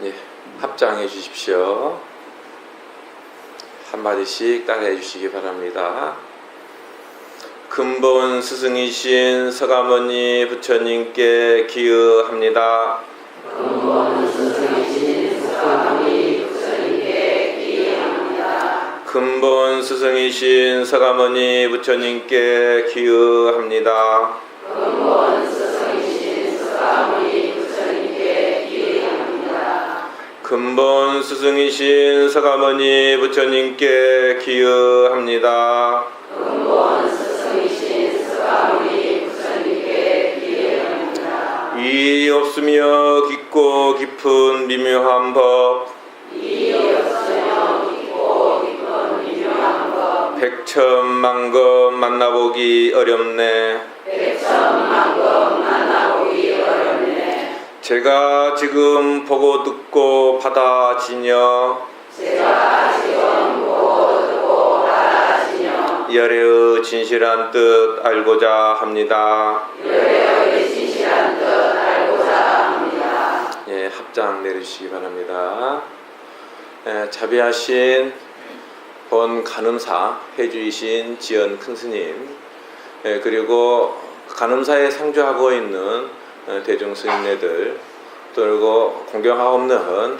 예, 합장해 주십시오. 한마디씩 따라해 주시기 바랍니다. 근본 스승이신 서가모니 부처님께 기여합니다. 근본 스승이신 서가모니 부처님께 기여합니다. 근본 스승이신 서가모니 부처님께 기여합니다. 근본 스승이신 서가모니 부처님께 기여합니다. 근본 스승이신 서가모니 부처님께 기여합니다. 근본 스승이신 서가모니 부처님께 기여합니다. 이 없으며 깊고 깊은 미묘한 법, 이 없으며 깊고 깊은 미묘한 법, 백천만금 만나보기 어렵네. 백천만금 만나보기 어렵네. 제가 지금 보고 듣고 받아지녀 제가 지금 보고 듣고 받아지며 열애의 진실한 뜻 알고자 합니다. 열애의 진실한 뜻 알고자 합니다. 예, 합장 내리시기 바랍니다. 예, 자비하신 본 간음사 해주이신 지연 큰스님, 예, 그리고 간음사에 상주하고 있는 대중 스님네들, 그리고 공경하옵는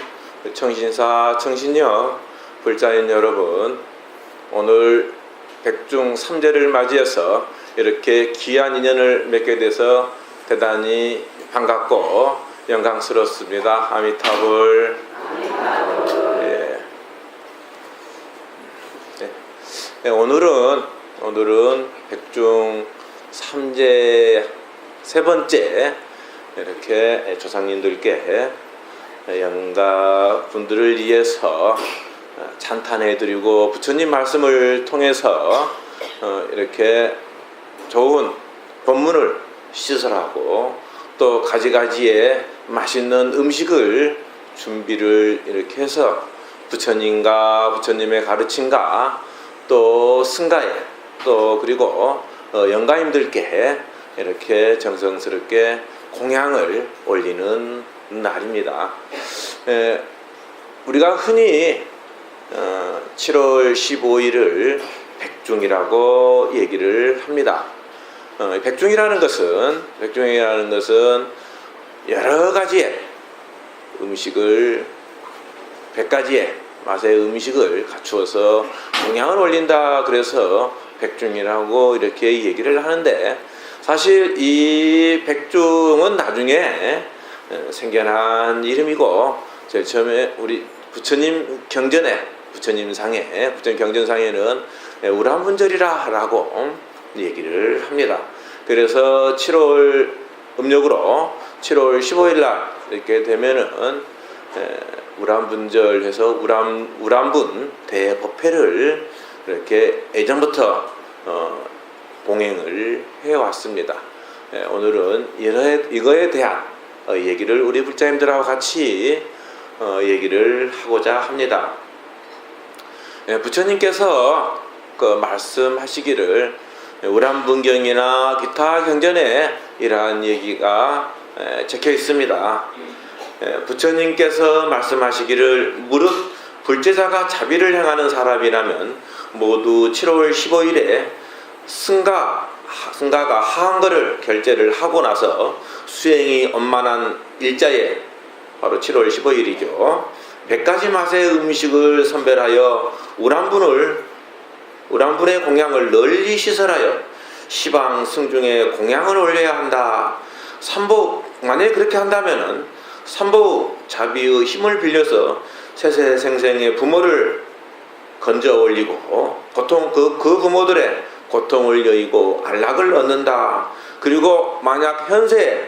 청신사 청신녀 불자인 여러분, 오늘 백중 삼재를 맞이해서 이렇게 귀한 인연을 맺게 돼서 대단히 반갑고 영광스럽습니다. 아미타불. 예. 네, 오늘은 백중 삼재 세 번째 이렇게 조상님들께 영가 분들을 위해서 찬탄해드리고 부처님 말씀을 통해서 이렇게 좋은 법문을 시설하고 또 가지가지의 맛있는 음식을 준비를 이렇게 해서 부처님과 부처님의 가르침과 또 승가에 또 그리고 영가님들께 이렇게 정성스럽게 공양을 올리는 날입니다. 우리가 흔히 7월 15일을 백중이라고 얘기를 합니다. 백중이라는 것은 여러 가지의 음식을 100가지의 맛의 음식을 갖추어서 공양을 올린다, 그래서 백중이라고 이렇게 얘기를 하는데, 사실 이 백중은 나중에 생겨난 이름이고, 제일 처음에 우리 부처님 경전에, 부처님 경전상에는 우람분절이라 라고 얘기를 합니다. 그래서 7월 음력으로 7월 15일 날 이렇게 되면은 우람분절해서 우람분 대법회를 이렇게 예전부터 봉행을 해왔습니다. 오늘은 이거에 대한 얘기를 우리 불자님들하고 같이 얘기를 하고자 합니다. 부처님께서 그 말씀하시기를 우람분경이나 기타 경전에 이러한 얘기가 적혀 있습니다. 부처님께서 말씀하시기를 무릇 불제자가 자비를 행하는 사람이라면 모두 7월 15일에 승가가 하한거를 결제를 하고 나서 수행이 엄만한 일자에, 바로 7월 15일이죠. 100가지 맛의 음식을 선별하여 우람분의 공양을 널리 시설하여 시방 승중에 공양을 올려야 한다. 만약에 그렇게 한다면은 삼보 자비의 힘을 빌려서 세세생생의 부모를 건져 올리고 그 부모들의 고통을 여의고 안락을 얻는다. 그리고 만약 현세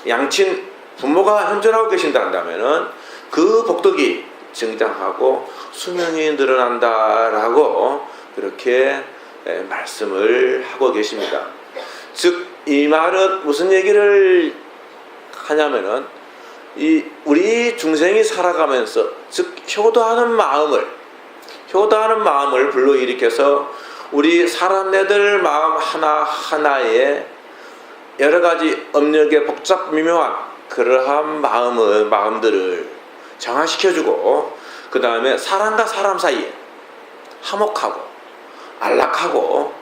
양친 부모가 현존하고 계신다 한다면은 그 복덕이 증장하고 수명이 늘어난다라고 그렇게 말씀을 하고 계십니다. 즉 이 말은 무슨 얘기를 하냐면은 우리 중생이 살아가면서, 즉 효도하는 마음을 불러일으켜서 우리 사람네들 마음 하나하나에 여러 가지 업력의 복잡 미묘한 그러한 마음들을 정화시켜주고, 그 다음에 사람과 사람 사이에 화목하고 안락하고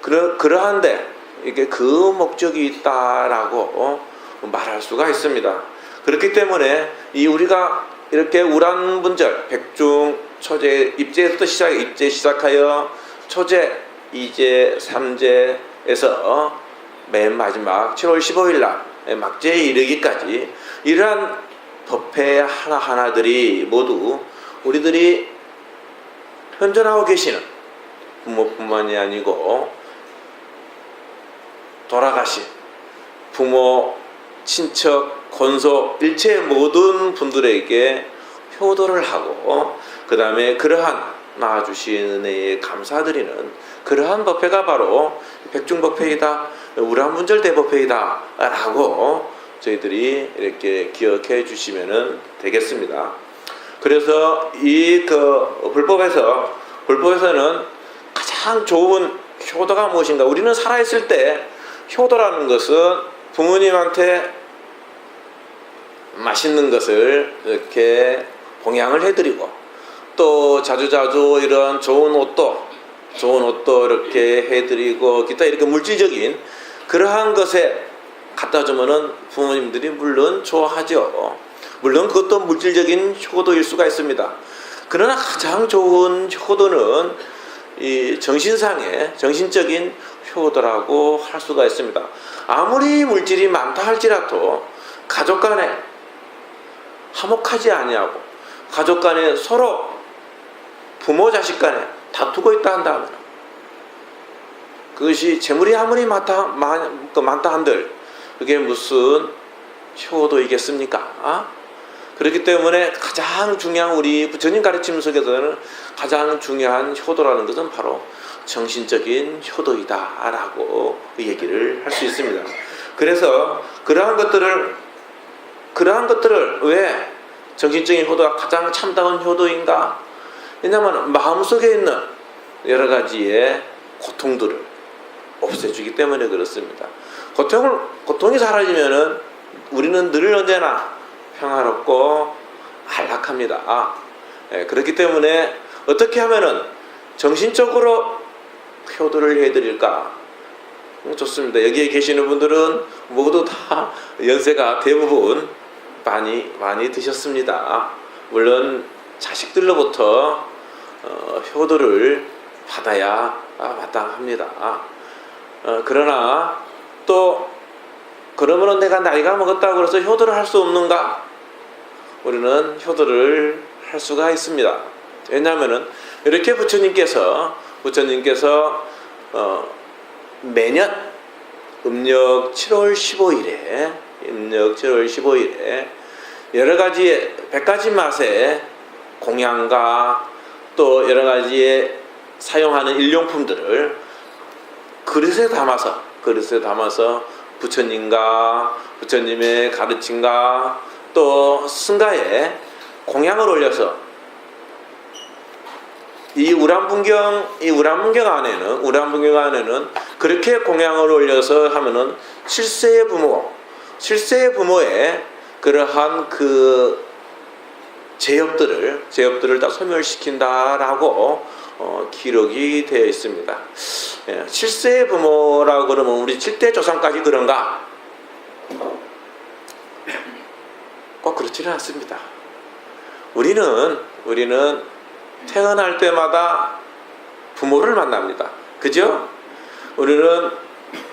그러한데 이게 그 목적이 있다라고 말할 수가 있습니다. 그렇기 때문에 이 우리가 이렇게 우란분절 백중 초제 입제에서부터 입제 시작하여 초제, 이제, 삼제에서 맨 마지막 7월 15일 날 막제에 이르기까지 이러한 법회 하나하나들이 모두 우리들이 현존하고 계시는 부모뿐만이 아니고 돌아가신 부모, 친척, 권속, 일체 모든 분들에게 효도를 하고 그 다음에 그러한 나아주신 은혜에 감사드리는 그러한 법회가 바로 백중법회이다, 우란분절 대법회이다 라고 저희들이 이렇게 기억해 주시면 되겠습니다. 그래서 이 불법에서는 가장 좋은 효도가 무엇인가? 우리는 살아있을 때 효도라는 것은 부모님한테 맛있는 것을 이렇게 봉양을 해드리고, 또 자주자주 이런 좋은 옷도 이렇게 해드리고, 기타 이렇게 물질적인 그러한 것에 갖다 주면은 부모님들이 물론 좋아하죠. 물론 그것도 물질적인 효도일 수가 있습니다. 그러나 가장 좋은 효도는 이 정신적인 효도라고 할 수가 있습니다. 아무리 물질이 많다 할지라도 가족 간에 화목하지 아니하고, 가족 간에 서로 부모 자식 간에 다투고 있다 한다면 그것이 재물이 아무리 많다 한들 그게 무슨 효도이겠습니까? 그렇기 때문에 가장 중요한 우리 부처님 가르침 속에서는 가장 중요한 효도라는 것은 바로 정신적인 효도이다라고 얘기를 할 수 있습니다. 그래서 그러한 것들을 왜 정신적인 효도가 가장 참다운 효도인가? 왜냐하면 마음속에 있는 여러 가지의 고통들을 없애주기 때문에 그렇습니다. 고통이 사라지면은 우리는 늘 언제나 평화롭고 안락합니다. 그렇기 때문에 어떻게 하면은 정신적으로 효도를 해드릴까? 좋습니다. 여기에 계시는 분들은 모두 다 연세가 대부분 많이 드셨습니다. 물론 자식들로부터 효도를 받아야 마땅합니다. 그러나 또 그러면은 내가 나이가 먹었다고 해서 효도를 할 수 없는가? 우리는 효도를 할 수가 있습니다. 왜냐하면은 이렇게 부처님께서 매년 음력 7월 15일에 여러 가지의 100가지 맛의 공양과 또 여러 가지의 사용하는 일용품들을 그릇에 담아서 부처님과 부처님의 가르침과 또 승가에 공양을 올려서 이 우란분경 안에는 그렇게 공양을 올려서 하면은 7세의 부모의 그러한 그 제업들을 다 소멸시킨다라고 기록이 되어 있습니다. 7세의 부모라고 그러면 우리 7대 조상까지 그런가? 꼭 그렇지는 않습니다. 우리는 태어날 때마다 부모를 만납니다. 그죠? 우리는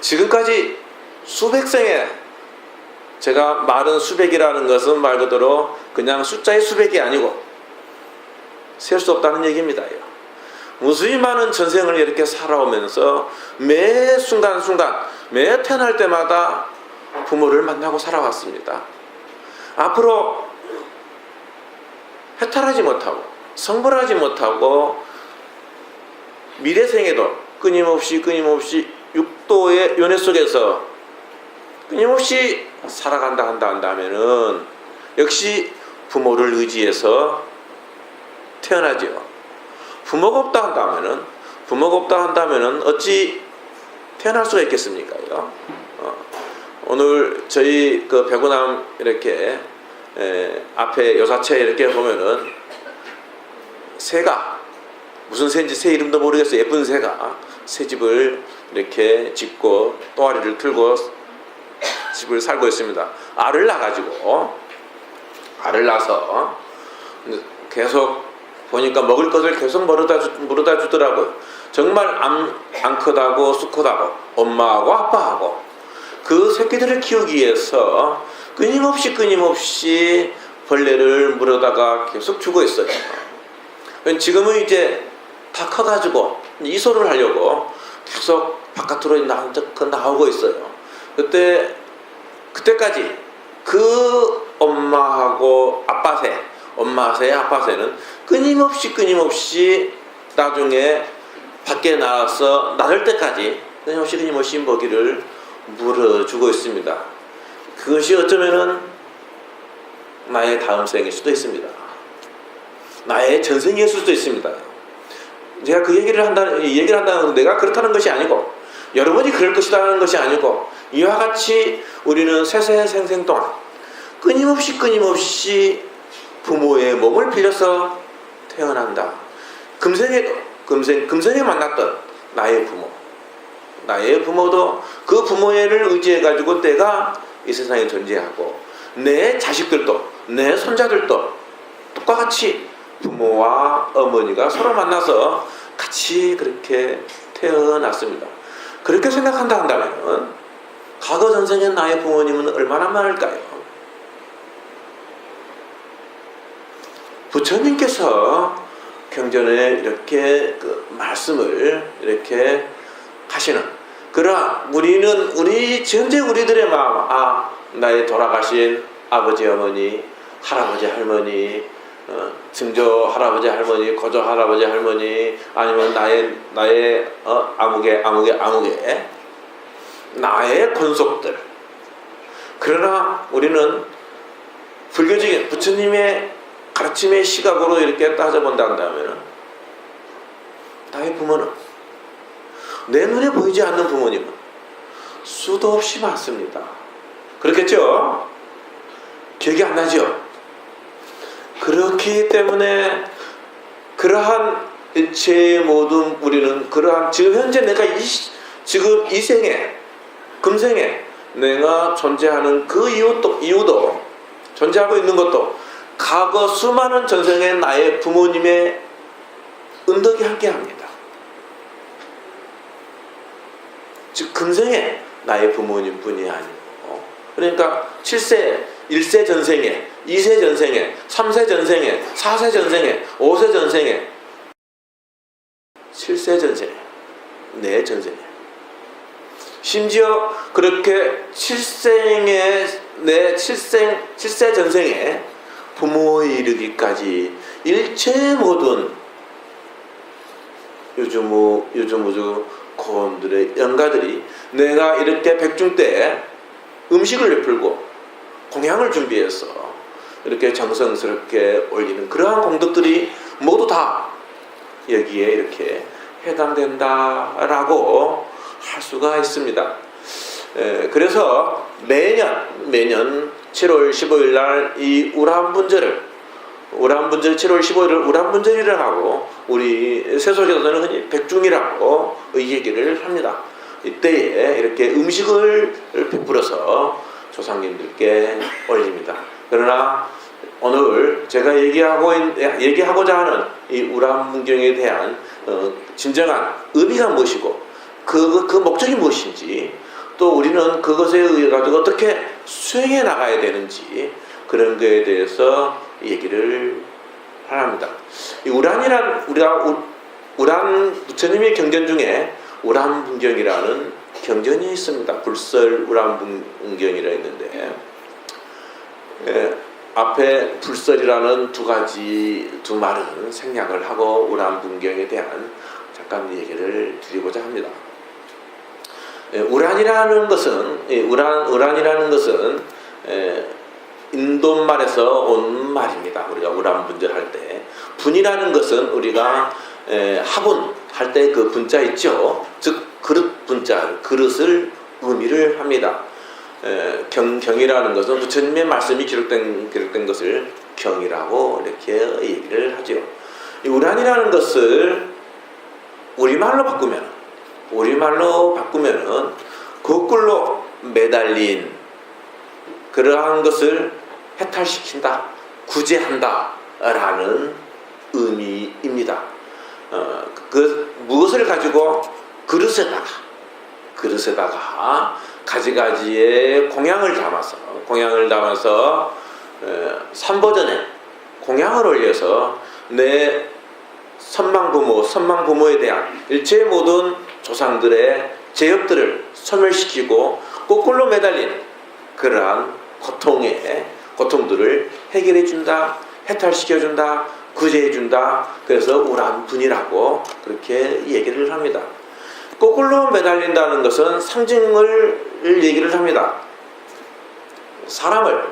지금까지 수백 생에, 제가 말은 수백이라는 것은 말 그대로 그냥 숫자의 수백이 아니고 셀 수 없다는 얘기입니다. 무수히 많은 전생을 이렇게 살아오면서 매 순간순간, 매 태어날 때마다 부모를 만나고 살아왔습니다. 앞으로 해탈하지 못하고 성불하지 못하고 미래생에도 끊임없이 육도의 연애 속에서 끊임없이 살아간다 한다면은 역시 부모를 의지해서 태어나지요. 부모가 없다 한다면은 어찌 태어날 수가 있겠습니까? 오늘 저희 그 배구남 이렇게 앞에 요사체 이렇게 보면은 새가 무슨 새인지 새 이름도 모르겠어요. 예쁜 새가 새집을 이렇게 짓고 또아리를 틀고 집을 살고 있습니다. 알을 낳아서 계속 보니까 먹을 것을 계속 물어다 주더라고요. 정말 안 크다고 수컷하고 엄마하고 아빠하고 그 새끼들을 키우기 위해서 끊임없이 벌레를 물어다가 계속 주고 있어요. 지금은 이제 다 커가지고 이소를 하려고 계속 바깥으로 나오고 있어요. 그때까지 그 엄마하고 엄마 새, 아빠 새는 끊임없이 나중에 밖에 나와서 나를 때까지 끊임없이 먹이를 물어주고 있습니다. 그것이 어쩌면은 나의 다음 생일 수도 있습니다. 나의 전생일 수도 있습니다. 제가 그 얘기를 한다는 건 내가 그렇다는 것이 아니고 여러분이 그럴 것이라는 것이 아니고 이와 같이 우리는 세세생생 동안 끊임없이 부모의 몸을 빌려서 태어난다. 금생에 만났던 나의 부모도 그 부모를 의지해가지고 내가 이 세상에 존재하고 내 자식들도 내 손자들도 똑같이 부모와 어머니가 서로 만나서 같이 그렇게 태어났습니다. 그렇게 생각한다면 과거 전생의 나의 부모님은 얼마나 많을까요? 부처님께서 경전에 이렇게 그 말씀을 이렇게 하시는 그러나 현재 우리들의 마음, 나의 돌아가신 아버지 어머니, 할아버지 할머니, 증조 할아버지 할머니, 고조 할아버지 할머니, 아니면 나의 아무개 나의 권속들. 그러나 우리는 불교적인 부처님의 가르침의 시각으로 이렇게 따져본다면 나의 부모는 내 눈에 보이지 않는 부모님은 수도 없이 많습니다. 그렇겠죠? 기억이 안 나죠? 그렇기 때문에 그러한 일체의 모든 우리는 그러한 지금 현재 내가 지금 이 생에 금생에 내가 존재하는 그 이유도 존재하고 있는 것도 과거 수많은 전생의 나의 부모님의 은덕이 함께합니다. 즉 금생에 나의 부모님뿐이 아니고 그러니까 7세 1세 전생에 2세 전생에 3세 전생에 4세 전생에 5세 전생에 7세 전생에 내 전생에 심지어 그렇게 7세 전생에 부모에 이르기까지 일체 모든 요즘 고원들의 영가들이 내가 이렇게 백중 때 음식을 베풀고 공양을 준비해서 이렇게 정성스럽게 올리는 그러한 공덕들이 모두 다 여기에 이렇게 해당된다라고 할 수가 있습니다. 그래서 매년 7월 15일 날 이 우람분절을 7월 15일을 우람분절이라고 하고 우리 세속에서는 흔히 백중이라고 얘기를 합니다. 이때에 이렇게 음식을 베풀어서 조상님들께 올립니다. 그러나 오늘 제가 얘기하고자 하는 이 우람문경에 대한 진정한 의미가 무엇이고 그 목적이 무엇인지 또 우리는 그것에 의해 가지고 어떻게 수행해 나가야 되는지 그런 거에 대해서 얘기를 합니다. 이 우란 부처님의 경전 중에 우람문경이라는 경전이 있습니다. 불설 우람문경이라 있는데 앞에 불설이라는 두 말은 생략을 하고 우람문경에 대한 잠깐 얘기를 드리고자 합니다. 우란이라는 것은 인도말에서 온 말입니다. 우리가 우람분절할 때 분이라는 것은 우리가 화분 할 때 그 분자 있죠. 즉 그릇 분자, 그릇을 의미를 합니다. 경이라는 것은 부처님의 말씀이 기록된 것을 경이라고 이렇게 얘기를 하죠. 이 우란이라는 것을 우리말로 바꾸면은 거꾸로 매달린 그러한 것을 해탈시킨다, 구제한다 라는 의미입니다. 무엇을 가지고 그릇에다가 가지가지의 공양을 담아서 3버전에 공양을 올려서 내 선망부모에 대한 일체의 모든 조상들의 죄업들을 소멸시키고 거꾸로 매달린 그러한 고통들을 해결해준다, 해탈시켜준다, 구제해준다. 그래서 우란분이라고 그렇게 얘기를 합니다. 거꾸로 매달린다는 것은 상징을 얘기를 합니다. 사람을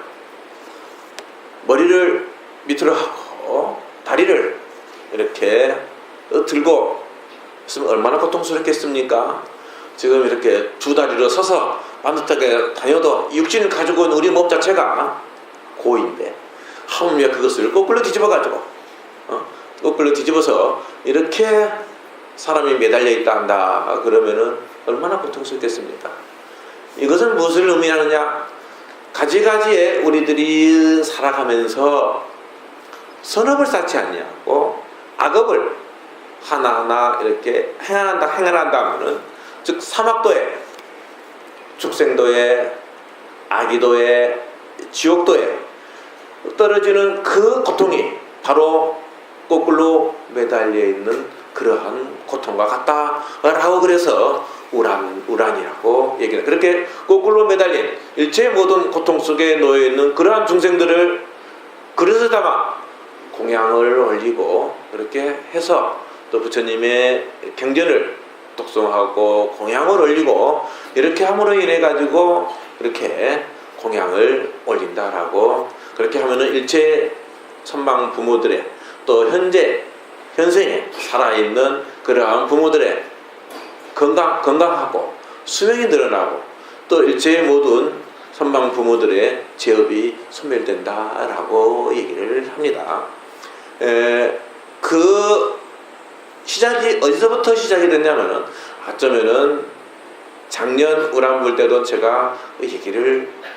머리를 밑으로 하고 다리를 이렇게 들고 있으면 얼마나 고통스럽겠습니까? 지금 이렇게 두 다리로 서서 반듯하게 다녀도 육신을 가지고 있는 우리 몸 자체가 고인데 하물며 그것을 거꾸로 뒤집어서 이렇게 사람이 매달려 있다 한다 그러면은 얼마나 고통스럽겠습니까? 이것은 무엇을 의미하느냐? 가지가지에 우리들이 살아가면서 선업을 쌓지 않냐고 악업을 하나하나 이렇게 행한다 하면은 즉 사막도에, 축생도에, 아기도에, 지옥도에 떨어지는 그 고통이 바로 거꾸로 매달려 있는 그러한 고통과 같다라고 그래서 우란이라고 얘기해요. 그렇게 거꾸로 매달린 일체의 모든 고통 속에 놓여 있는 그러한 중생들을 그릇에 담아 공양을 올리고 그렇게 해서 또 부처님의 경전을 독송하고 공양을 올리고 이렇게 함으로 인해 가지고 이렇게 공양을 올린다라고 그렇게 하면은 일체 선망 부모들의 또 현생에 살아있는 그러한 부모들의 건강하고 수명이 늘어나고 또 일체의 모든 선망 부모들의 죄업이 소멸된다라고 얘기를 합니다. 그 시작이 어디서부터 시작이 됐냐면은 어쩌면은 작년 우란불 때도 제가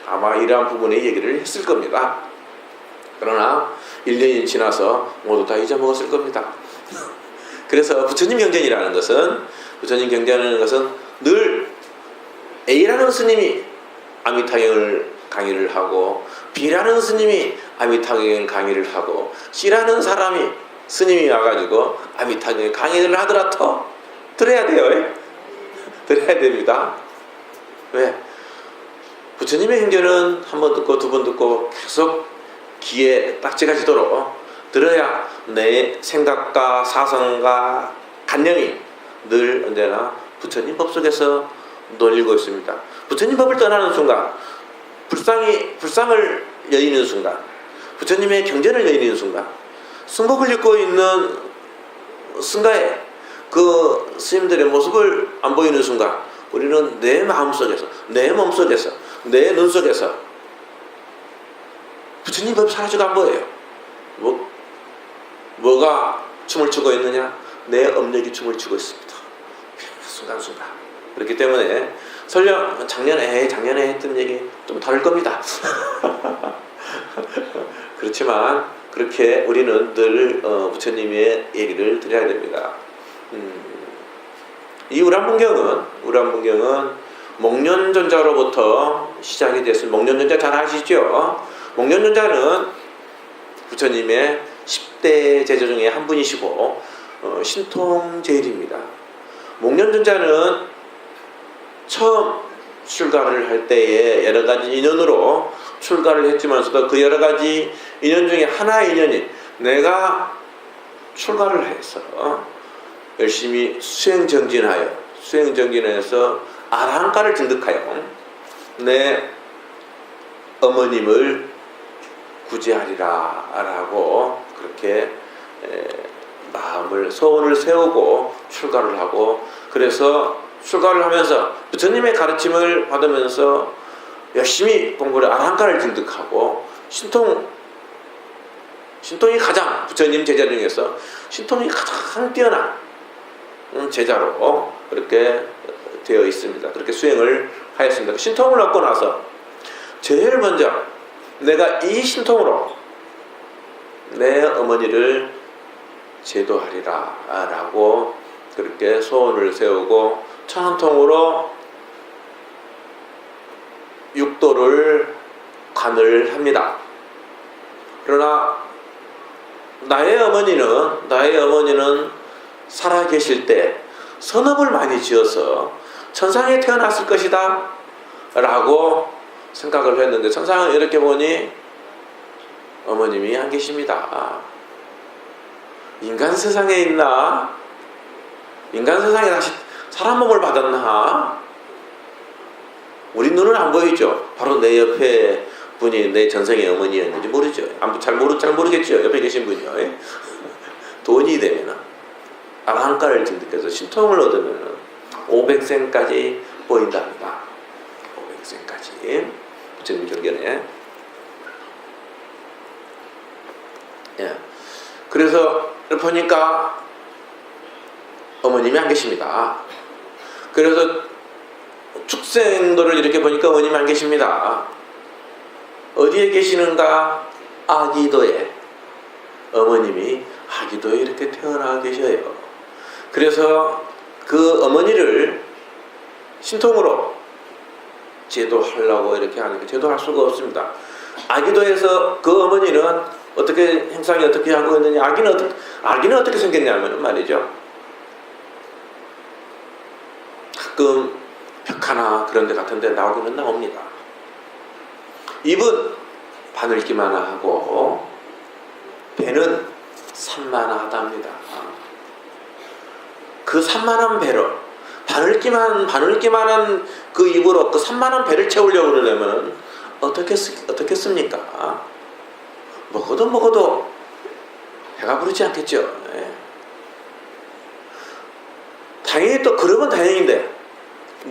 아마 이러한 부분의 얘기를 했을 겁니다. 그러나 1년이 지나서 모두 다 잊어먹었을 겁니다. 그래서 부처님 경전이라는 것은 늘 A라는 스님이 아미타경을 강의를 하고 B라는 스님이 아미타경을 강의를 하고 C라는 스님이 와가지고 아미타경을 강의를 하더라도 들어야 돼요. 들어야 됩니다. 왜? 부처님의 행전은 한 번 듣고 두 번 듣고 계속 귀에 딱지가 지도록 들어야 내 생각과 사성과 간념이 늘 언제나 부처님 법 속에서 놀리고 있습니다. 부처님 법을 떠나는 순간 불상을 여의는 순간 부처님의 경전을 여의는 순간 승복을 입고 있는 승가에 그 스님들의 모습을 안 보이는 순간 우리는 내 마음속에서 내 몸속에서 내 눈속에서 부처님 법 사라지고 안 보여요. 뭐가 춤을 추고 있느냐? 내 업력이 춤을 추고 있습니다. 순간순간. 그렇기 때문에 설령 작년에 했던 얘기 좀 다를 겁니다. 그렇지만 그렇게 우리는 늘 부처님의 얘기를 드려야 됩니다. 이 우란문경은 목련존자로부터 시작이 됐습니다. 목련존자 잘 아시죠? 목련존자는 부처님의 10대 제자 중에 한 분이시고 신통제일입니다. 목련존자는 처음 출가를 할 때에 여러 가지 인연으로 출가를 했지만서도 그 여러 가지 인연 중에 하나의 인연이 내가 출가를 해서 열심히 수행정진해서 아라한가를 증득하여 내 어머님을 구제하리라 라고 그렇게 소원을 세우고 출가를 하고 그래서 출가를 하면서 부처님의 가르침을 받으면서 열심히 공부를 아랑가를 득득하고 신통이 가장 부처님 제자 중에서 신통이 가장 뛰어난 제자로 그렇게 되어 있습니다. 그렇게 수행을 하였습니다. 신통을 얻고 나서 제일 먼저 내가 이 신통으로 내 어머니를 제도하리라 라고 그렇게 소원을 세우고 천한통으로 육도를 관을 합니다. 그러나 나의 어머니는 살아계실 때 선업을 많이 지어서 천상에 태어났을 것이다 라고 생각을 했는데 천상을 이렇게 보니 어머님이 안 계십니다. 인간 세상에 있나? 인간 세상에 다시 사람 몸을 받았나? 우리 눈은 안 보이죠. 바로 내 옆에 분이 내 전생의 어머니였는지 모르죠. 잘 모르겠죠. 옆에 계신 분이요. 돈이 되면 아랑가를 득득해서 신통을 얻으면 500생까지 보인답니다. 500생까지 부처님 경전에. 예. 그래서 보니까 어머님이 안 계십니다. 그래서 축생도를 이렇게 보니까 어머님이 안 계십니다. 어디에 계시는가? 아기도에. 어머님이 아기도에 이렇게 태어나 계셔요. 그래서 그 어머니를 신통으로 제도하려고 이렇게 하는데 제도할 수가 없습니다. 아기도에서 그 어머니는 어떻게 행상이 어떻게 하고 있느냐? 아기는 어떻게 생겼냐면 말이죠. 가끔 벽하나 그런 데 같은 데 나오기는 나옵니다. 입은 바늘기만 하고 배는 산만하답니다. 그 산만한 배로 바늘기만한 그 입으로 그 산만한 배를 채우려고 그러려면 어떻겠습니까? 먹어도 배가 부르지 않겠죠. 예. 당연히 또 그러면 다행인데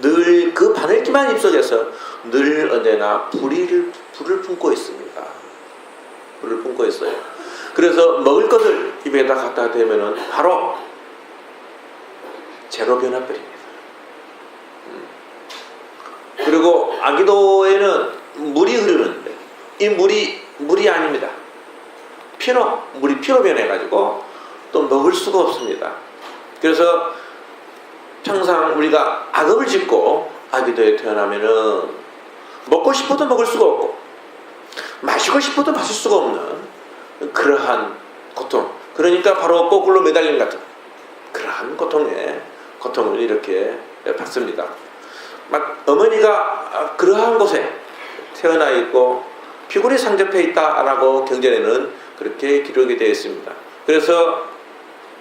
늘 그 바늘기만 입속에서 늘 언제나 불을 품고 있습니다. 불을 품고 있어요. 그래서 먹을 것을 입에다 갖다 대면은 바로 재로 변화버립니다. 그리고 아기도에는 물이 흐르는데 이 물이 아닙니다. 물이 피로 변해가지고 또 먹을 수가 없습니다. 그래서 평상 우리가 악업을 짓고 아기도에 태어나면은 먹고 싶어도 먹을 수가 없고 마시고 싶어도 마실 수가 없는 그러한 고통. 그러니까 바로 거꾸로 매달림 같은 그러한 고통을 이렇게 받습니다. 어머니가 그러한 곳에 태어나 있고 피골이 상접해 있다라고 경전에는 그렇게 기록이 되어 있습니다. 그래서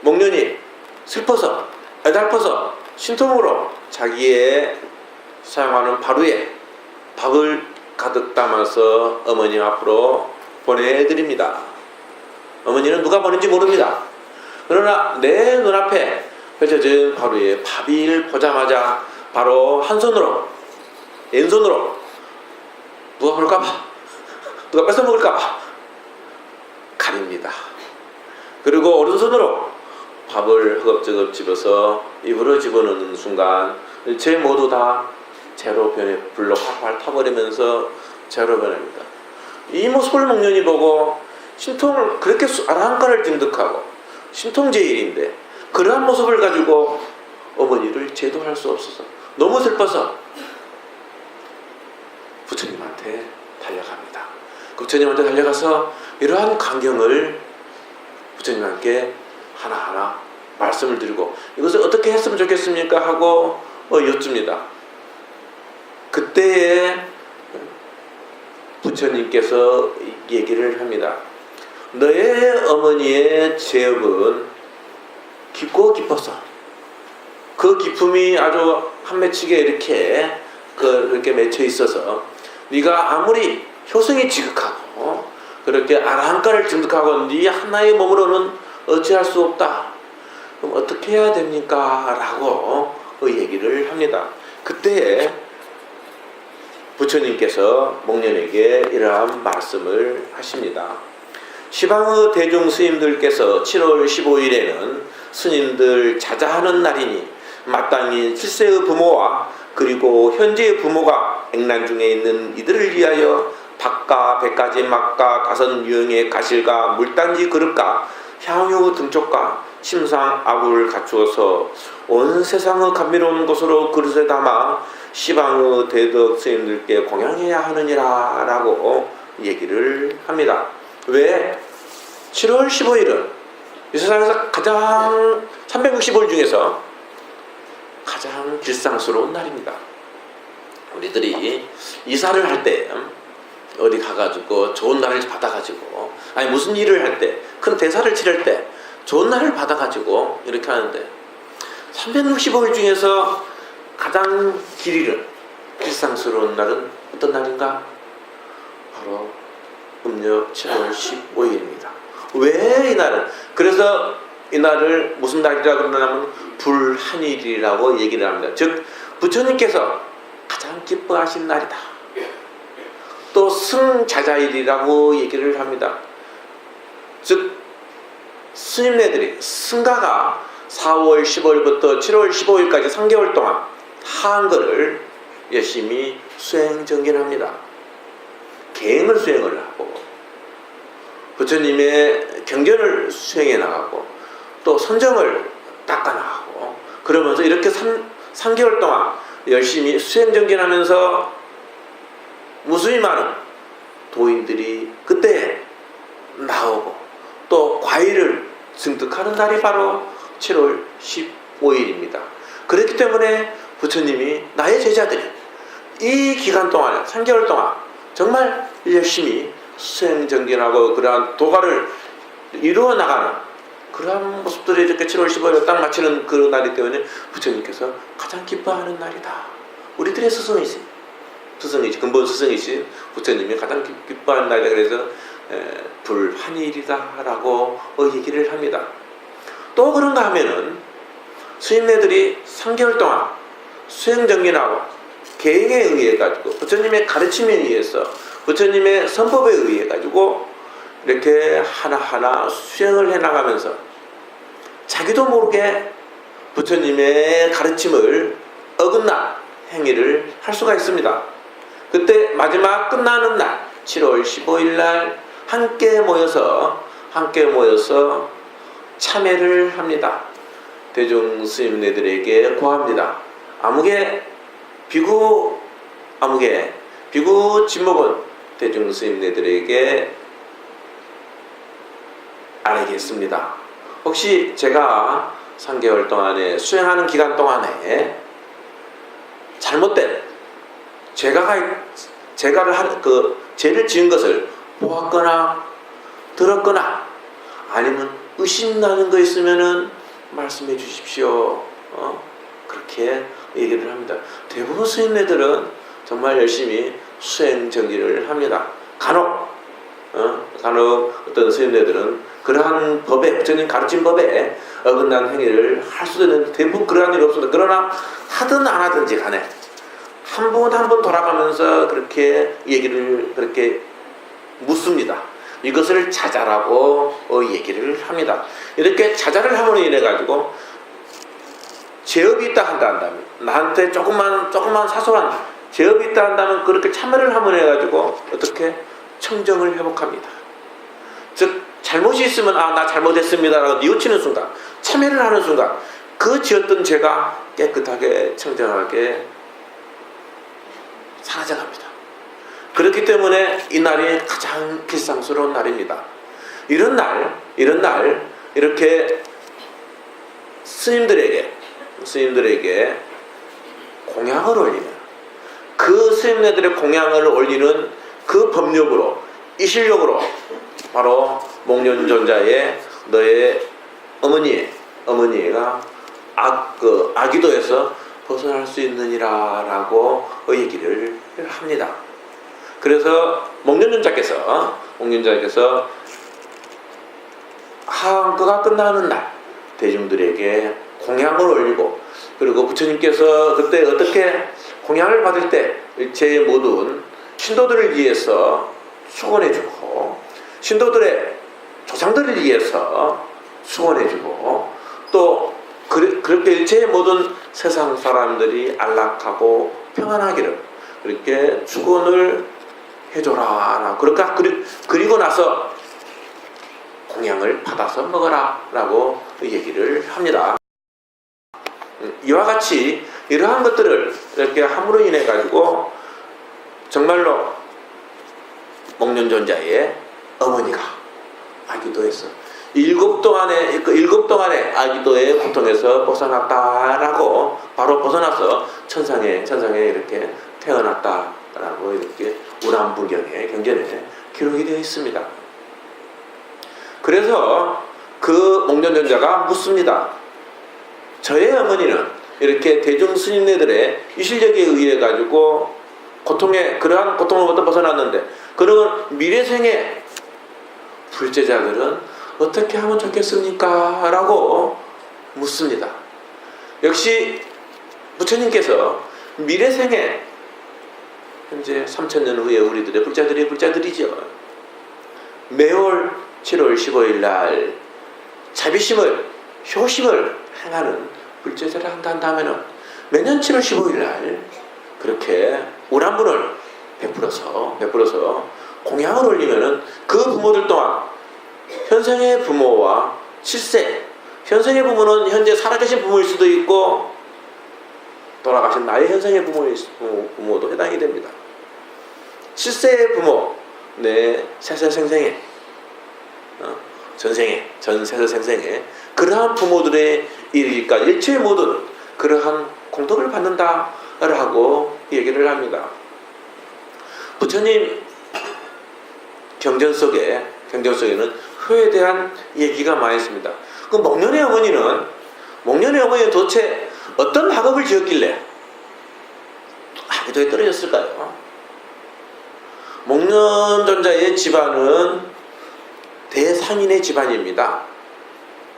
목련이 슬퍼서 애달퍼서 신통으로 자기의 사용하는 바루에 밥을 가득 담아서 어머님 앞으로 보내드립니다. 어머니는 누가 보낸지 모릅니다. 그러나 내 눈앞에 펼쳐진 바루에 밥을 보자마자 바로 한 손으로 왼손으로 누가 볼까봐 누가 뺏어 먹을까봐 가립니다. 그리고 오른손으로 밥을 허겁지겁 집어서 입으로 집어넣는 순간 일체 모두 다 재로 변해 불로 활활 타버리면서 재로 변합니다. 이 모습을 목련이 보고 신통을 그렇게 아랑가를 징득하고 신통제일인데 그러한 모습을 가지고 어머니를 제도할 수 없어서 너무 슬퍼서 부처님한테 달려갑니다. 부처님한테 달려가서 이러한 광경을 부처님께 하나하나 말씀을 드리고 이것을 어떻게 했으면 좋겠습니까? 하고 여쭙니다. 그때에 부처님께서 얘기를 합니다. 너의 어머니의 제업은 깊고 깊어서 그 기품이 아주 한 맺히게 이렇게 그렇게 맺혀 있어서 네가 아무리 효성이 지극하고 그렇게 아라한가를 증득하고 네 하나의 몸으로는 어찌할 수 없다. 그럼 어떻게 해야 됩니까? 라고 얘기를 합니다. 그때에 부처님께서 목련에게 이러한 말씀을 하십니다. 시방의 대중 스님들께서 7월 15일에는 스님들 자자하는 날이니 마땅히 7세의 부모와 그리고 현재의 부모가 액난 중에 있는 이들을 위하여 닭과 백가지 막과 가선 유형의 가실과 물단지 그릇과 향유 등촉과 침상 아구를 갖추어서 온 세상의 감미로운 곳으로 그릇에 담아 시방의 대덕 스님들께 공양해야 하느니라 라고 얘기를 합니다. 왜? 7월 15일은 이 세상에서 가장 365일 중에서 가장 길상스러운 날입니다. 우리들이 이사를 할 때 어디 가가지고 좋은 날을 받아가지고 아니 무슨 일을 할 때 큰 대사를 치를 때 좋은 날을 받아가지고 이렇게 하는데 365일 중에서 가장 길이른 길상스러운 날은 어떤 날인가? 바로 음력 7월 15일입니다. 왜 이 날은? 그래서 이 날을 무슨 날이라고 그러냐면 불한일이라고 얘기를 합니다. 즉 부처님께서 가장 기뻐하신 날이다. 또 승자자일이라고 얘기를 합니다. 즉 스님네들이 승가가 4월 15일부터 7월 15일까지 3개월 동안 한글을 열심히 수행정진합니다. 계행을 수행을 하고 부처님의 경전을 수행해 나가고 또 선정을 닦아 나가고 그러면서 이렇게 3개월 동안 열심히 수행정진하면서 무수히 많은 도인들이 그때 나오고 또 과일을 증득하는 날이 바로 7월 15일입니다. 그렇기 때문에 부처님이 나의 제자들이 이 기간 동안 3개월 동안 정말 열심히 수행정진하고 그러한 도가를 이루어 나가는 그러한 모습들이 이렇게 7월 15일에 딱 마치는 그 날이기 때문에 부처님께서 가장 기뻐하는 날이다. 우리들의 스승이지 근본 스승이신 부처님이 가장 기뻐하는 날이다. 그래서 불한일이다 라고 얘기를 합니다. 또 그런가 하면은 스님네들이 3개월 동안 수행정진하고 계행에 의해 가지고 부처님의 가르침에 의해서 부처님의 선법에 의해 가지고 이렇게 하나하나 수행을 해나가면서 자기도 모르게 부처님의 가르침을 어긋난 행위를 할 수가 있습니다. 그때 마지막 끝나는 날 7월 15일 날 함께 모여서 참회를 합니다. 대중 스님네들에게 고합니다. 비구 진목은 대중 스님네들에게 아뢰겠습니다. 혹시 제가 3개월 동안에 수행하는 기간 동안에 잘못된 죄를 지은 것을 보았거나 들었거나 아니면 의심나는 거 있으면은 말씀해 주십시오. 그렇게 얘기를 합니다. 대부분 스님네들은 정말 열심히 수행정진을 합니다. 간혹 어떤 스님네들은 그러한 법에 부처님 가르친 법에 어긋난 행위를 할 수도 있는데 대부분 그러한 일이 없습니다. 그러나 하든 안 하든지 간에 한 번 돌아가면서 그렇게 얘기를 그렇게 묻습니다. 이것을 자자라고 얘기를 합니다. 이렇게 자자를 함으로 인해 가지고 죄업이 있다 한다면 나한테 조금만 사소한 죄업이 있다 한다면 그렇게 참여를 함으로 해 가지고 어떻게 청정을 회복합니다. 즉 잘못이 있으면 나 잘못했습니다라고 뉘우치는 순간 참여를 하는 순간 그 지었던 죄가 깨끗하게 청정하게 사라져갑니다. 그렇기 때문에 이 날이 가장 길상스러운 날입니다. 이런 날 이렇게 스님들에게 공양을 올리는 그 스님네들의 공양을 올리는 그 법력으로 이 실력으로 바로 목련존자의 너의 어머니가 아기도에서 벗어날 수 있느니라 라고 얘기를 합니다. 그래서 목련존자께서 하한거가 끝나는 날 대중들에게 공양을 올리고 그리고 부처님께서 그때 어떻게 공양을 받을 때 일체의 모든 신도들을 위해서 축원해주고 신도들의 조상들을 위해서 축원해주고 또 그렇게 일체의 모든 세상 사람들이 안락하고 평안하기를 그렇게 축원을 해줘라. 그리고 나서 공양을 받아서 먹어라 라고 얘기를 합니다. 이와 같이 이러한 것들을 이렇게 함으로 인해 가지고 정말로 목련존자의 어머니가 아기도에서 일곱 동안의 아기도의 고통에서 벗어났다라고 바로 벗어나서 천상에 이렇게 태어났다라고 이렇게 우람부경의 경전에 기록이 되어 있습니다. 그래서 그 목련존자가 묻습니다. 저의 어머니는 이렇게 대중 스님네들의 이 실력에 의해 가지고 그러한 고통으로부터 벗어났는데 그런 미래생의 불제자들은 어떻게 하면 좋겠습니까? 라고 묻습니다. 역시 부처님께서 미래생에 현재 3000년 후에 우리들의 불자들이죠. 매월 7월 15일 날 자비심을 효심을 행하는 불제자를 한다면은 매년 7월 15일 날 그렇게 우람분을 베풀어서 공양을 올리면은 그 부모들 또한 현생의 부모와 7세 현생의 부모는 현재 살아계신 부모일 수도 있고 돌아가신 나의 현생의 부모도 해당이 됩니다. 7세의 부모 내 세세생생에 전세세생생에 그러한 부모들의 이르기까지 일체의 모든 그러한 공덕을 받는다라고 얘기를 합니다. 부처님 경전 속에는 효에 대한 얘기가 많이 있습니다. 그 목련의 어머니는 도대체 어떤 학업을 지었길래 아기도에 떨어졌을까요? 목련존자의 집안은 대상인의 집안입니다.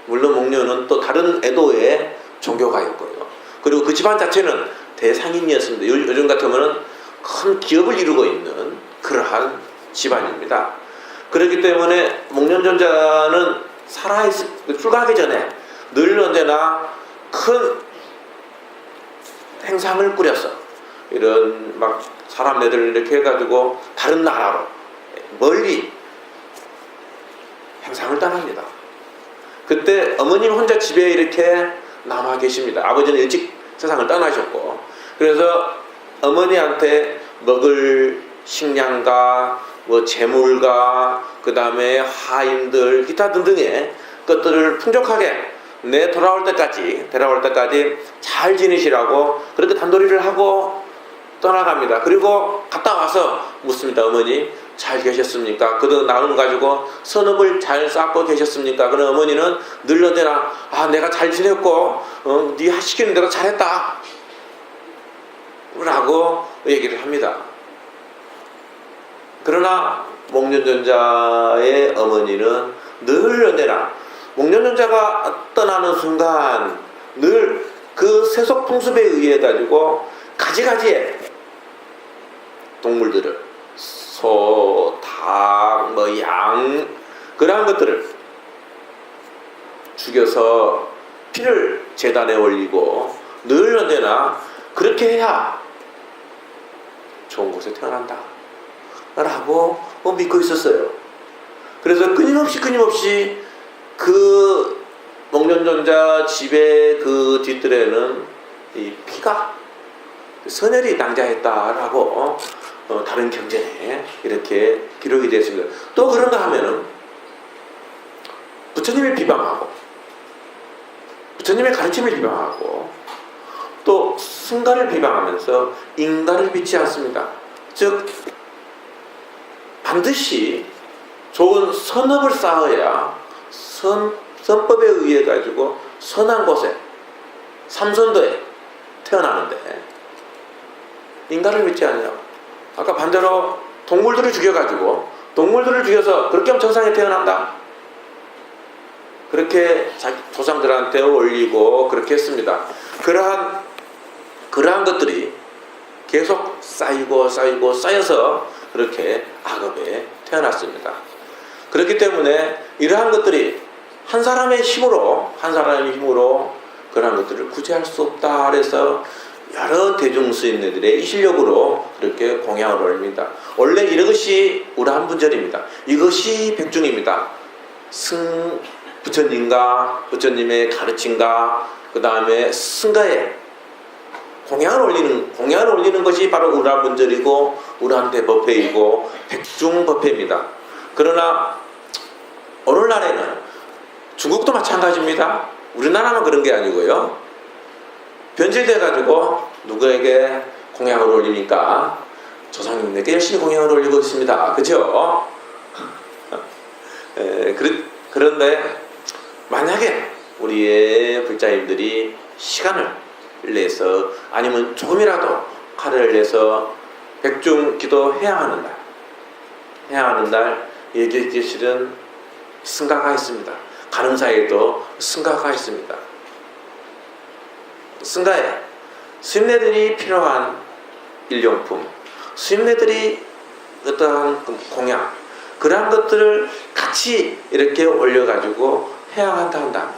물론 목련은 또 다른 애도의 종교가였고요. 그리고 그 집안 자체는 대상인이었습니다. 요즘 같으면 큰 기업을 이루고 있는 그러한 집안입니다. 그렇기 때문에 목련존자는 출가하기 전에 늘 언제나 큰 행상을 꾸려서 이런 막 사람들을 이렇게 해가지고 다른 나라로 멀리 행상을 떠납니다. 그때 어머님 혼자 집에 이렇게 남아 계십니다. 아버지는 일찍 세상을 떠나셨고 그래서 어머니한테 먹을 식량과 재물과 그 다음에 화인들 기타 등등의 것들을 풍족하게 돌아올 때까지 잘 지내시라고 그렇게 단도리를 하고 떠나갑니다. 그리고 갔다 와서 묻습니다. 어머니 잘 계셨습니까? 그동안 나눔 가지고 선업을 잘 쌓고 계셨습니까? 그럼 어머니는 늘 언제나 내가 잘 지냈고 네 시키는 대로 잘했다 라고 얘기를 합니다. 그러나 목련존자의 어머니는 늘 언제나 목련존자가 떠나는 순간 늘 그 세속 풍습에 의해 가지고 가지가지의 동물들을 소, 닭, 양 그러한 것들을 죽여서 피를 제단에 올리고 늘 언제나 그렇게 해야 좋은 곳에 태어난다 라고 믿고 있었어요. 그래서 끊임없이 그 목련존자 집의 그 뒤뜰에는 이 피가 선혈이 낭자했다라고 다른 경전에 이렇게 기록이 되어 있습니다. 또 그런가 하면은 부처님을 비방하고 부처님의 가르침을 비방하고 또 승가를 비방하면서 인가를 믿지 않습니다. 즉 반드시 좋은 선업을 쌓아야 선법에 의해 가지고 선한 곳에 삼선도에 태어나는데 인간을 믿지 않냐. 아까 반대로 동물들을 죽여서 그렇게 하면 정상에 태어난다. 그렇게 자기 조상들한테 올리고 그렇게 했습니다. 그러한 것들이 계속 쌓여서 그렇게 악업에 태어났습니다. 그렇기 때문에 이러한 것들이 한 사람의 힘으로 그러한 것들을 구제할 수 없다. 그래서 여러 대중스님들의 이 실력으로 그렇게 공양을 올립니다. 원래 이것이 우라한분절입니다. 이것이 백중입니다. 부처님과 부처님의 가르침과 그 다음에 승가에 공양을 올리는 것이 바로 우라한분절이고 우라한대법회이고 백중법회입니다. 그러나 오늘날에는 중국도 마찬가지입니다. 우리나라만 그런 게 아니고요. 변질돼 가지고 누구에게 공양을 올리니까 조상님에게 열심히 공양을 올리고 있습니다. 그죠? 그런데 만약에 우리의 불자님들이 시간을 내서 아니면 조금이라도 칼을 내서 백중 기도해야 하는 날 여기에 계시는 승가가 있습니다. 간음사에도 승가가 있습니다. 승가에 스님네들이 필요한 일용품, 스님네들이 어떠한 공양, 그러한 것들을 같이 이렇게 올려가지고 해야 한다.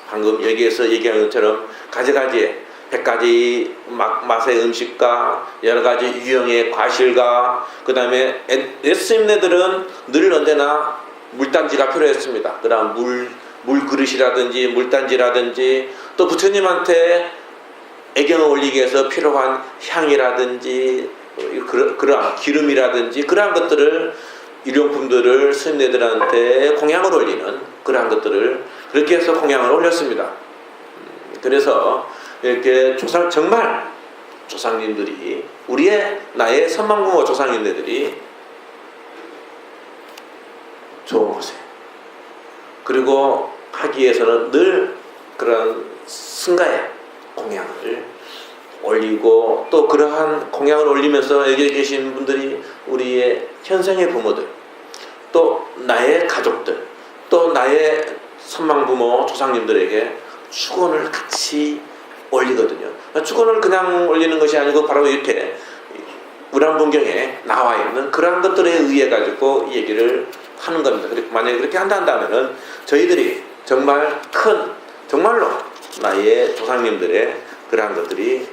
방금 여기에서 얘기한 것처럼 가지가지의 100가지 맛의 음식과 여러가지 유형의 과실과 그 다음에 스님네들은 늘 언제나 물단지가 필요했습니다. 그 다음 물 그릇이라든지 물단지라든지 또 부처님한테 애경을 올리기 위해서 필요한 향이라든지 그러한 기름이라든지 그러한 것들을 일용품들을 스님네들한테 공양을 올리는 그러한 것들을 그렇게 해서 공양을 올렸습니다. 그래서 이렇게 정말 조상님들이 나의 선망부모 조상님들이 좋은 곳에 그리고 하기 위해서는 늘 그런 승가에 공양을 올리고 또 그러한 공양을 올리면서 여기 계신 분들이 우리의 현생의 부모들 또 나의 가족들 또 나의 선망부모 조상님들에게 축원을 같이 올리거든요. 축원을 그냥 올리는 것이 아니고 바로 이렇게 우량분경에 나와 있는 그러한 것들에 의해 가지고 이 얘기를 하는 겁니다. 만약에 그렇게 한다면은 저희들이 정말로 나의 조상님들의 그러한 것들이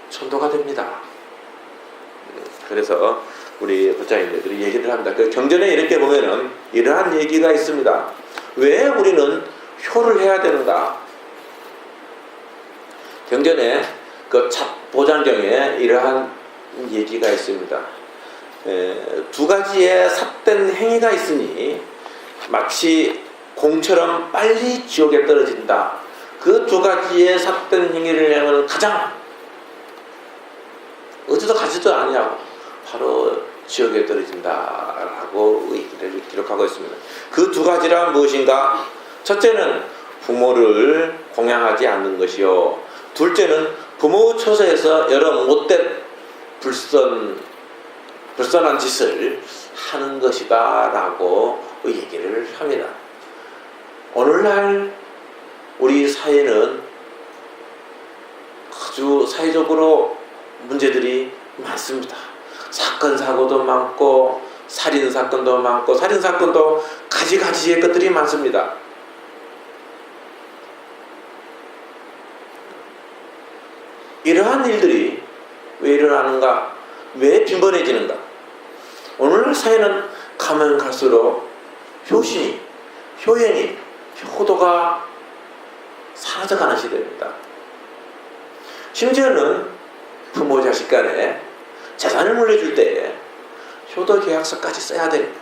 천도가 됩니다. 그래서 우리 부처님들이 얘기를 합니다. 그 경전에 이렇게 보면은 이러한 얘기가 있습니다. 왜 우리는 효를 해야 되는가? 경전에 그 보장경에 이러한 얘기가 있습니다. 두 가지의 삿된 행위가 있으니 마치 공처럼 빨리 지옥에 떨어진다. 그 두 가지의 삿된 행위를 하면 가장 어디도 가지도 않냐고 바로 지옥에 떨어진다라고 얘기를 기록하고 있습니다. 그 두 가지란 무엇인가? 첫째는 부모를 공양하지 않는 것이요. 둘째는 부모 처소에서 여러 못된 불선한 짓을 하는 것이다 라고 얘기를 합니다. 오늘날 우리 사회는 아주 사회적으로 문제들이 많습니다. 사건 사고도 많고 살인사건도 많고 살인사건도 가지가지의 것들이 많습니다. 이러한 일들이 왜 일어나는가? 왜 빈번해지는가? 오늘날 사회는 가면 갈수록 효신이, 효행이, 효도가 사라져가는 시대입니다. 심지어는 부모 자식 간에 재산을 물려줄 때 효도계약서까지 써야 됩니다.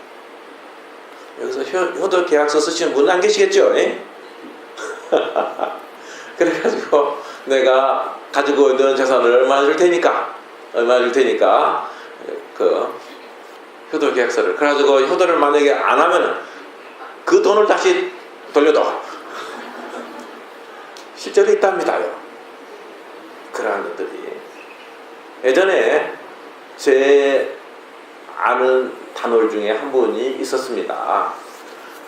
여기서 효도계약서 쓰시는 분 안 계시겠죠? 그래가지고 내가 가지고 있는 재산을 얼마 줄 테니까 그 효도계약서를 그래가지고 효도를 만약에 안 하면은 그 돈을 다시 돌려도 실제로 있답니다요. 그러한 것들이 예전에 제 아는 단월 중에 한 분이 있었습니다.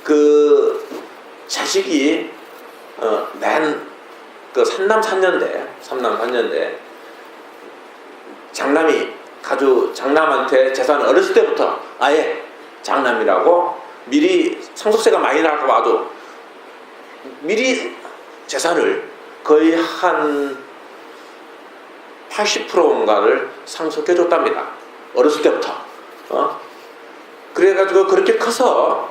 그 자식이 그 삼남 3년대 장남이 장남한테 재산을 어렸을 때부터 아예 장남이라고 미리 상속세가 많이 나고 와도 미리 재산을 거의 한 80%인가를 상속해 줬답니다. 어렸을 때부터. 그래가지고 그렇게 커서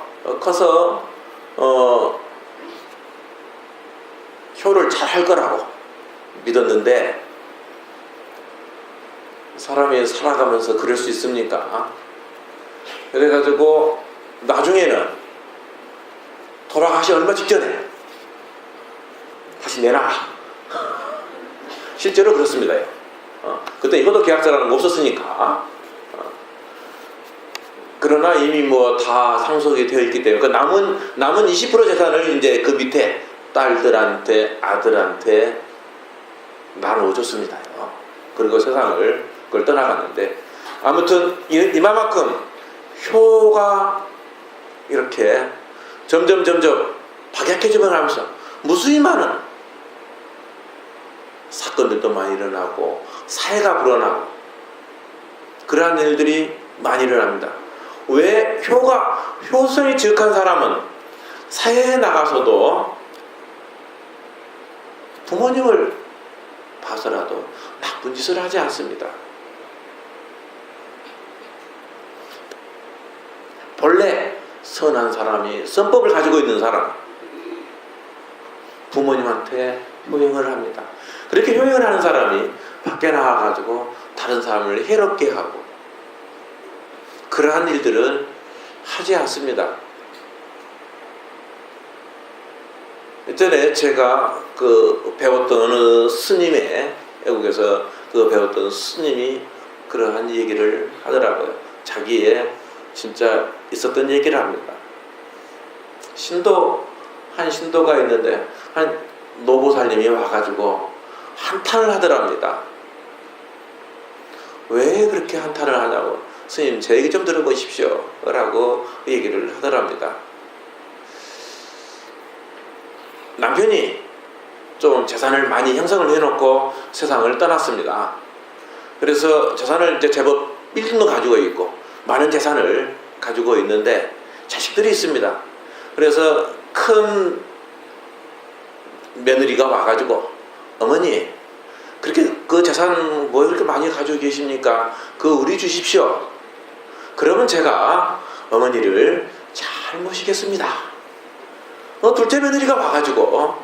효를 잘 할 거라고 믿었는데, 사람이 살아가면서 그럴 수 있습니까? 그래가지고 나중에는 돌아가시 얼마 직전에 다시 내놔. 실제로 그렇습니다. 그때 효도 계약서라는 거 없었으니까. 그러나 이미 뭐 다 상속이 되어 있기 때문에 그 남은 20% 재산을 이제 그 밑에 딸들한테 아들한테 나눠줬습니다. 그리고 세상을 그걸 떠나갔는데, 아무튼 이만큼 효가 이렇게 점점 박약해지만 하면서 무수히 많은 사건들도 많이 일어나고 사회가 불어나고 그러한 일들이 많이 일어납니다. 왜 효성이 지극한 사람은 사회에 나가서도 부모님을 봐서라도 나쁜 짓을 하지 않습니다. 본래 선한 사람이 선법을 가지고 있는 사람, 부모님한테 효행을 합니다. 그렇게 효행을 하는 사람이 밖에 나와가지고 다른 사람을 해롭게 하고 그러한 일들은 하지 않습니다. 예전에 제가 배웠던 어느 스님의, 외국에서 배웠던 스님이 그러한 얘기를 하더라고요. 자기의 진짜 있었던 얘기를 합니다. 한 신도가 있는데 한 노보살님이 와가지고 한탄을 하더랍니다. 왜 그렇게 한탄을 하냐고. 스님, 제 얘기 좀 들어보십시오 라고 얘기를 하더랍니다. 남편이 좀 재산을 많이 형성을 해놓고 세상을 떠났습니다. 그래서 재산을 이제 제법 빌딩도 가지고 있고 많은 재산을 가지고 있는데 자식들이 있습니다. 그래서 큰 며느리가 와가지고, 어머니 그렇게 그 재산 뭐 이렇게 많이 가지고 계십니까? 그거 우리 주십시오. 그러면 제가 어머니를 잘 모시겠습니다. 둘째 며느리가 와가지고,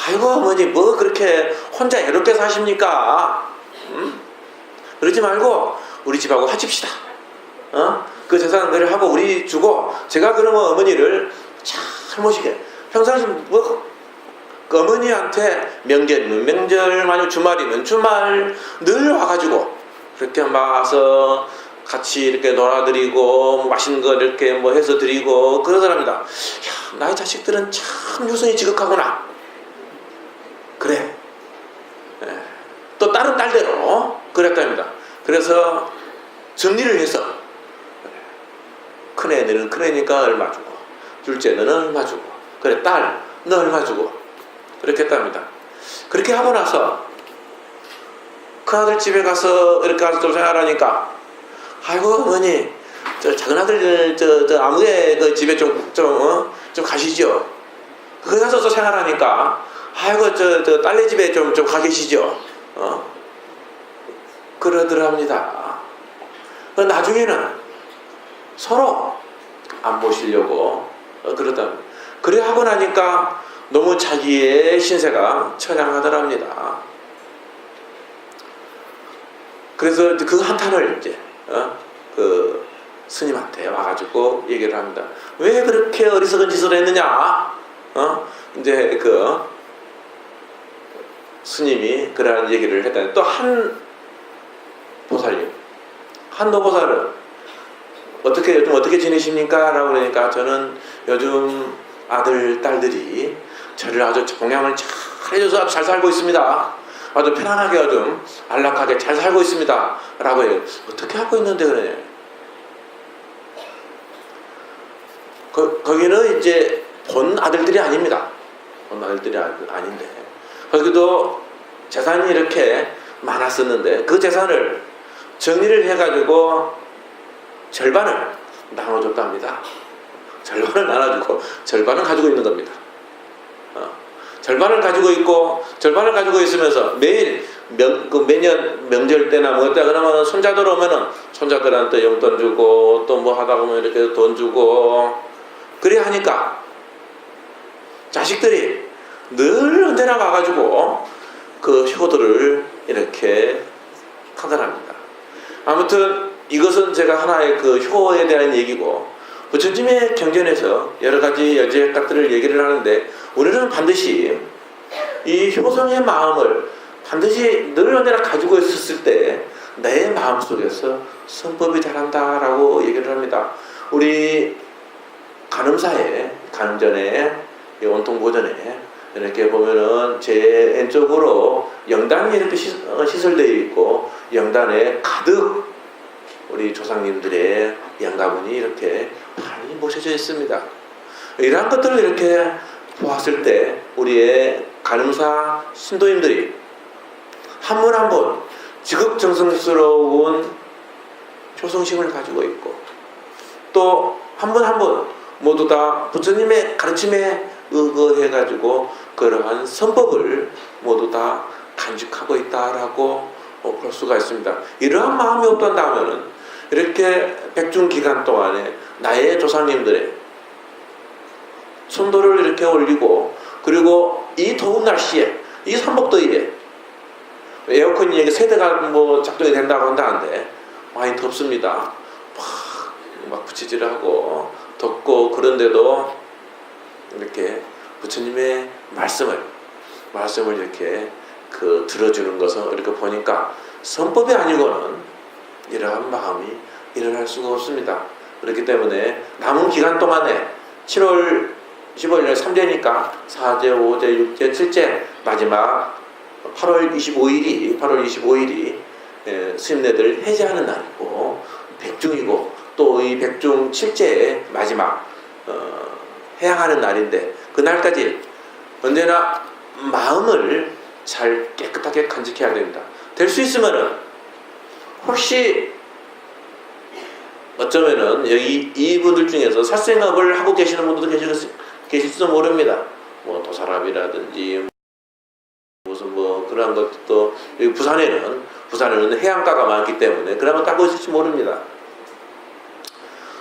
아이고 어머니 뭐 그렇게 혼자 외롭게 사십니까? 그러지 말고 우리 집하고 합칩시다. 그 재산을 하고 우리 주고 제가 그러면 어머니를 잘 모시게. 평상시 그 어머니한테 명절이면 명절, 만약 주말이면 주말 늘 와가지고 그렇게 와서 같이 이렇게 놀아드리고 맛있는 거 이렇게 뭐 해서 드리고 그러더랍니다. 야, 나의 자식들은 참 유선이 지극하구나. 그래. 또 다른 딸대로 그랬답니다. 그래서 정리를 해서 큰애는 큰애니까 얼마 주고, 둘째는 얼마 주고, 그래 딸 너 얼마 주고, 그렇게 했답니다. 그렇게 하고 나서 그 아들 집에 가서 이렇게 가서 좀 생활하니까, 아이고 어머니 저 작은 아들 저 아무개 그 집에 좀 가시죠. 거기 가서 또 생활하니까, 아이고 저 딸네 집에 좀 가 계시죠. 그러더랍니다. 나중에는 서로 안 모시려고 그러답니다. 그래 하고 나니까 너무 자기의 신세가 처량하더랍니다. 그래서 그 한탄을 이제 그 스님한테 와가지고 얘기를 합니다. 왜 그렇게 어리석은 짓을 했느냐? 이제 그 스님이 그러한 얘기를 했다니, 또 한 보살님, 한 노보살은 요즘 어떻게 지내십니까? 라고 그러니까, 저는 요즘 아들, 딸들이 저를 아주 봉양을 잘 해줘서 아주 잘 살고 있습니다. 아주 편안하게 좀 안락하게 잘 살고 있습니다. 라고 해요. 어떻게 하고 있는데 그러냐. 거기는 이제 본 아들들이 아닙니다. 본 아들들이 아닌데, 거기도 재산이 이렇게 많았었는데 그 재산을 정리를 해가지고 절반을 나눠줬답니다. 절반을 나눠주고 절반을 가지고 있는 겁니다. 절반을 가지고 있고 절반을 가지고 있으면서 매일 매년 명절 때나 뭐 때 그러면 손자들 오면은 손자들한테 용돈 주고 또 뭐 하다 보면 이렇게 돈 주고 그래 하니까 자식들이 늘 언제나 와가지고 그 효도를 이렇게 하더랍니다. 아무튼 이것은 제가 하나의 그 효에 대한 얘기고 부처님의 경전에서 여러 가지 여지각들을 얘기를 하는데 우리는 반드시 이 효성의 마음을 반드시 늘 언제나 가지고 있었을 때 내 마음속에서 선법이 자란다라고 얘기를 합니다. 우리 간음사에 간음전에 온통보전에 이렇게 보면은 제 왼쪽으로 영단이 이렇게 시설되어 있고 영단에 가득 우리 조상님들의 영가문이 이렇게 많이 모셔져 있습니다. 이러한 것들을 이렇게 보았을 때 우리의 간음사 신도님들이 한 분 한 분 지극정성스러운 효성심을 가지고 있고 또 한 분 한 분 모두 다 부처님의 가르침에 의거해가지고 그러한 선법을 모두 다 간직하고 있다라고 볼 수가 있습니다. 이러한 마음이 없던다면은 이렇게 백중 기간 동안에 나의 조상님들의 선도를 이렇게 올리고 그리고 이 더운 날씨에 이 삼복더위에 에어컨이 이게 세대가 뭐 작동이 된다고 한다는데 많이 덥습니다. 막 부치질하고 덥고 그런데도 이렇게 부처님의 말씀을 이렇게 그 들어주는 것을 이렇게 보니까 선법이 아니고는 이러한 마음이 일어날 수가 없습니다. 그렇기 때문에 남은 기간 동안에 7월 15일 3제니까 4제, 5제, 6제, 7제 마지막 8월 25일이 스님네들 해제하는 날이고 백중이고 또 이 백중 7제의 마지막 해양하는 날인데 그날까지 언제나 마음을 잘 깨끗하게 간직해야 됩니다. 될 수 있으면은 혹시 어쩌면은 여기 이분들 중에서 살생업을 하고 계시는 분들도 계실지도 모릅니다. 뭐 도사람이라든지 무슨 뭐 그런 것도 여기 부산에는 해안가가 많기 때문에 그런 거 하고 있을지 모릅니다.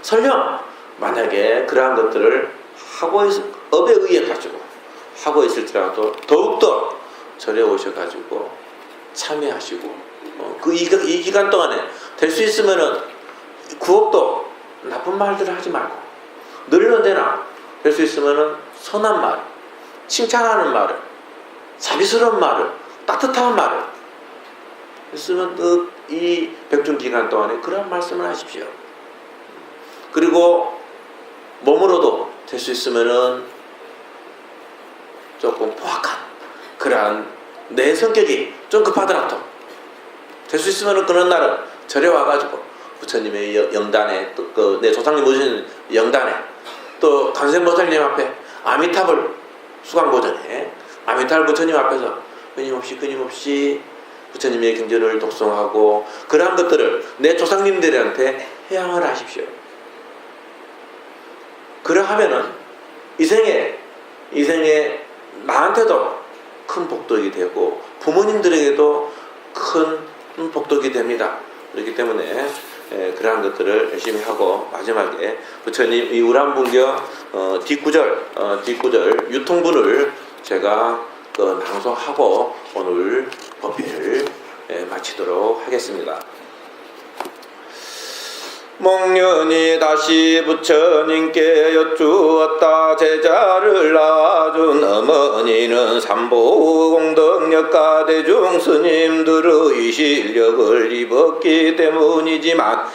설령 만약에 그러한 것들을 업에 의해 가지고 하고 있을지라도 더욱더 절에 오셔가지고 참여하시고 이 기간 동안에 될 수 있으면은 구업도 나쁜 말들을 하지 말고 늘 언제나 될 수 있으면은 선한 말, 칭찬하는 말을, 자비스러운 말을, 따뜻한 말을 있으면 이 백중 기간 동안에 그런 말씀을 하십시오. 그리고 몸으로도 될 수 있으면은 조금 포악한 그러한 내 성격이 좀 급하더라도 될 수 있으면은 그런 날은 절에 와가지고 부처님의 영단에 또 내 조상님 모시는 영단에 또 관세음보살님 앞에 아미타불 수강보전에 아미타불 부처님 앞에서 끊임없이 부처님의 경전을 독송하고 그러한 것들을 내 조상님들한테 회양을 하십시오. 그러하면은 이 생에 나한테도 큰 복덕이 되고 부모님들에게도 큰 복덕이 됩니다. 그렇기 때문에 그러한 것들을 열심히 하고 마지막에 부처님 이 우람분경 뒷구절 유통분을 제가 낭송하고 오늘 법회를 마치도록 하겠습니다. 목련이 다시 부처님께 여쭈었다. 제자를 낳아준 어머니는 삼보공덕력가 대중 스님들의 실력을 입었기 때문이지만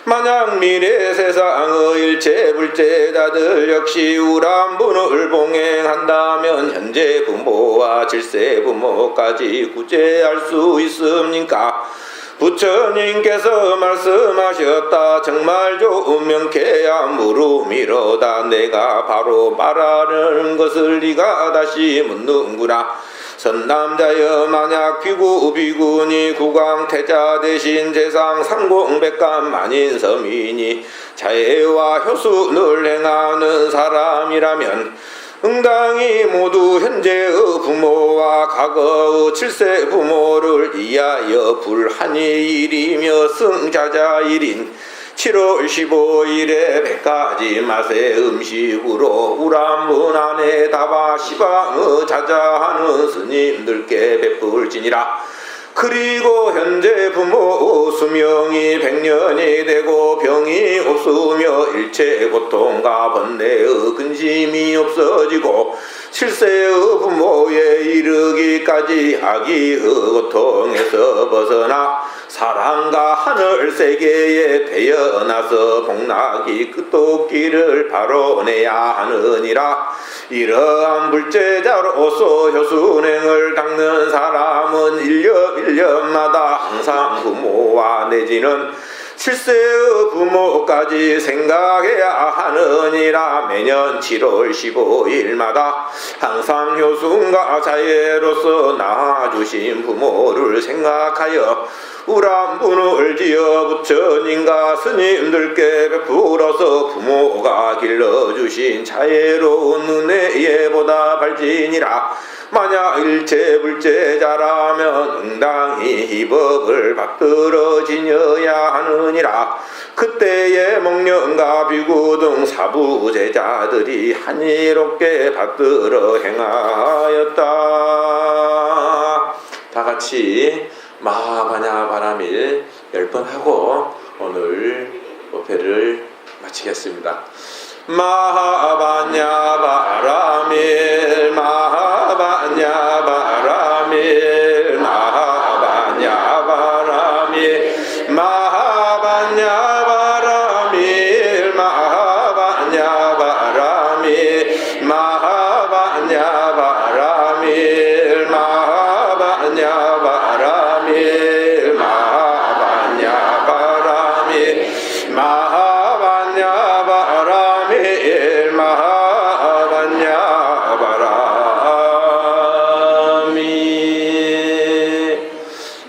만약 미래 세상의 일체 불제자들 역시 우람분을 봉행한다면 현재 부모와 질세 부모까지 구제할 수 있습니까? 부처님께서 말씀하셨다. 정말 좋은 명쾌야 물음이로다. 내가 바로 말하는 것을 네가 다시 묻는구나. 선남자여 만약 비구니 국왕태자 대신 재상 상공백관 만인서민이 자애와 효순을 행하는 사람이라면 응당히 모두 현재의 부모와 과거의 7세 부모를 이하여 불한일이며 승자자일인 7월 15일에 100가지 맛의 음식으로 우람문 안에 다바 시방의 자자하는 스님들께 베풀지니라. 그리고 현재 부모 수명이 100년이 되고 병이 없으며 일체 고통과 번뇌의 근심이 없어지고 7세의 부모에 이르기까지 아기의 고통에서 벗어나 사랑과 하늘 세계에 태어나서 복락이 끝도끼를 바로내야 하느니라. 이러한 불제자로서 효순행을 닦는 사람은 1년마다 항상 부모와 내지는 7세의 부모까지 생각해야 하느니라. 매년 7월 15일마다 항상 효순과 자애로서 낳아주신 부모를 생각하여 우람분을 지어 부처님과 스님들께 베풀어서 부모가 길러주신 자애로운 은혜에 보답할지니라. 만약 일체 불제자라면 응당히 이 법을 받들어 지녀야 하느니라. 그때에 목련과 비구 등 사부제자들이 한이롭게 받들어 행하였다. 다같이 마하바냐 바라밀 10번 하고 오늘 법회를 마치겠습니다. 마하바냐 바라밀 마하바냐 바라밀 마하바냐 바라밀 마하바냐 바라밀 마하바냐 바라밀 마하바냐 바라밀 마하바냐 바라밀 마하바냐 바라밀 마하바냐 바라밀 마하바냐 바라밀.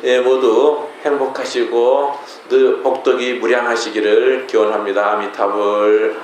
예, 모두 행복하시고 늘 복덕이 무량하시기를 기원합니다. 아미타불.